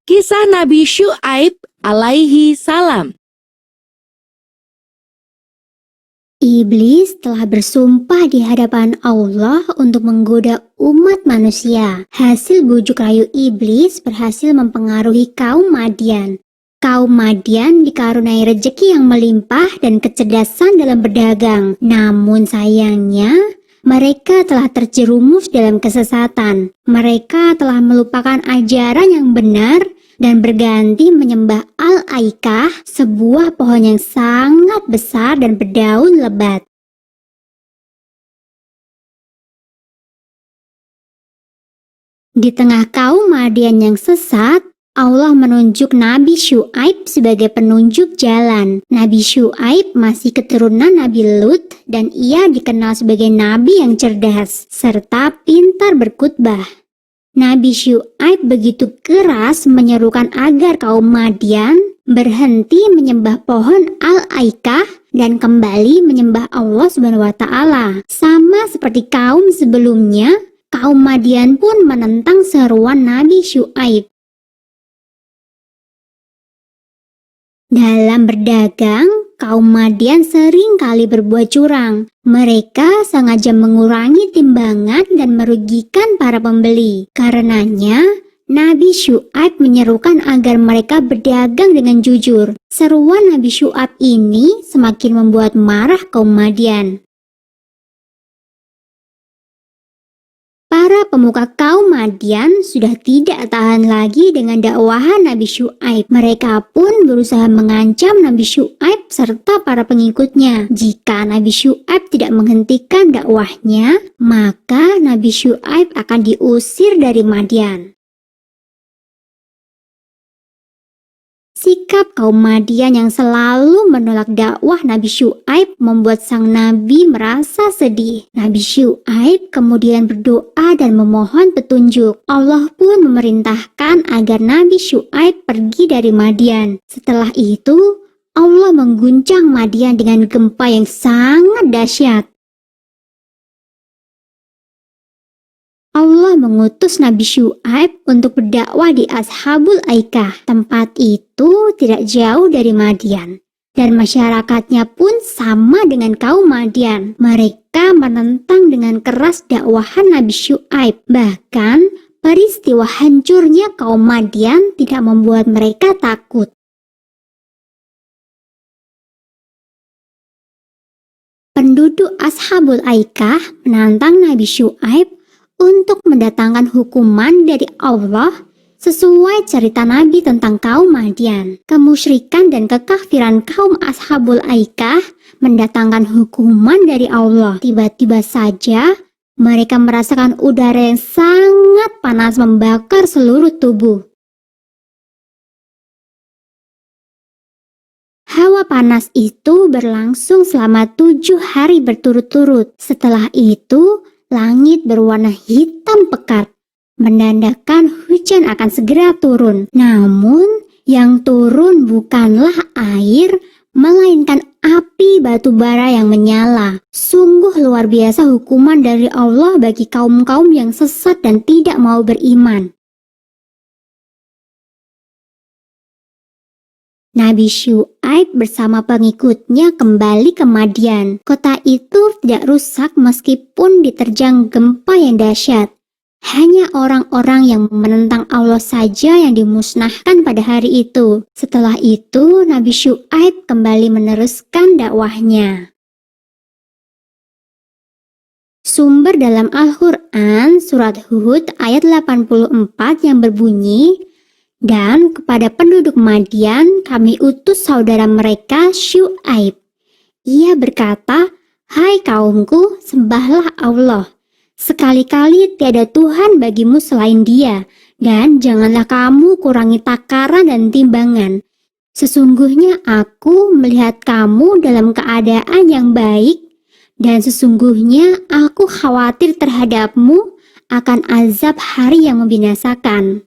Kisah Nabi Syu'aib alaihi salam. Iblis telah bersumpah di hadapan Allah untuk menggoda umat manusia. Hasil bujuk rayu iblis berhasil mempengaruhi kaum Madian. Kaum Madian dikaruniai rejeki yang melimpah dan kecerdasan dalam berdagang. Namun sayangnya, mereka telah terjerumus dalam kesesatan. Mereka telah melupakan ajaran yang benar dan berganti menyembah Al-Aikah, sebuah pohon yang sangat besar dan berdaun lebat. Di tengah kaum Madian yang sesat, Allah menunjuk Nabi Syu'aib sebagai penunjuk jalan. Nabi Syu'aib masih keturunan Nabi Lut dan ia dikenal sebagai nabi yang cerdas serta pintar berkhutbah. Nabi Syu'aib begitu keras menyerukan agar kaum Madian berhenti menyembah pohon Al-Aikah dan kembali menyembah Allah SWT. Sama seperti kaum sebelumnya, kaum Madian pun menentang seruan Nabi Syu'aib. Dalam berdagang, kaum Madian sering kali berbuat curang. Mereka sengaja mengurangi timbangan dan merugikan para pembeli. Karenanya, Nabi Syu'aib menyerukan agar mereka berdagang dengan jujur. Seruan Nabi Syu'aib ini semakin membuat marah kaum Madian. Para pemuka kaum Madian sudah tidak tahan lagi dengan dakwahan Nabi Syu'aib. Mereka pun berusaha mengancam Nabi Syu'aib serta para pengikutnya. Jika Nabi Syu'aib tidak menghentikan dakwahnya, maka Nabi Syu'aib akan diusir dari Madian. Sikap kaum Madian yang selalu menolak dakwah Nabi Syu'aib membuat sang nabi merasa sedih. Nabi Syu'aib kemudian berdoa dan memohon petunjuk. Allah pun memerintahkan agar Nabi Syu'aib pergi dari Madian. Setelah itu, Allah mengguncang Madian dengan gempa yang sangat dahsyat. Allah mengutus Nabi Syu'aib untuk berdakwah di Ashabul Aikah. Tempat itu tidak jauh dari Madian. Dan masyarakatnya pun sama dengan kaum Madian. Mereka menentang dengan keras dakwahan Nabi Syu'aib. Bahkan, peristiwa hancurnya kaum Madian tidak membuat mereka takut. Penduduk Ashabul Aikah menantang Nabi Syu'aib untuk mendatangkan hukuman dari Allah sesuai cerita Nabi tentang kaum Madian. Kemusyrikan dan kekafiran kaum Ashabul Aikah mendatangkan hukuman dari Allah. Tiba-tiba saja mereka merasakan udara yang sangat panas membakar seluruh tubuh. Hawa panas itu berlangsung selama 7 hari berturut-turut. Setelah itu, langit berwarna hitam pekat, menandakan hujan akan segera turun. Namun, yang turun bukanlah air, melainkan api batu bara yang menyala. Sungguh luar biasa hukuman dari Allah bagi kaum-kaum yang sesat dan tidak mau beriman. Nabi Syu'aib bersama pengikutnya kembali ke Madian. Kota itu tidak rusak meskipun diterjang gempa yang dahsyat. Hanya orang-orang yang menentang Allah saja yang dimusnahkan pada hari itu. Setelah itu, Nabi Syu'aib kembali meneruskan dakwahnya. Sumber dalam Al-Quran, surat Hud ayat 84 yang berbunyi, "Dan kepada penduduk Madian kami utus saudara mereka Syu'aib. Ia berkata, 'Hai kaumku, sembahlah Allah. Sekali-kali tiada Tuhan bagimu selain Dia, dan janganlah kamu kurangi takaran dan timbangan. Sesungguhnya aku melihat kamu dalam keadaan yang baik, dan sesungguhnya aku khawatir terhadapmu akan azab hari yang membinasakan.'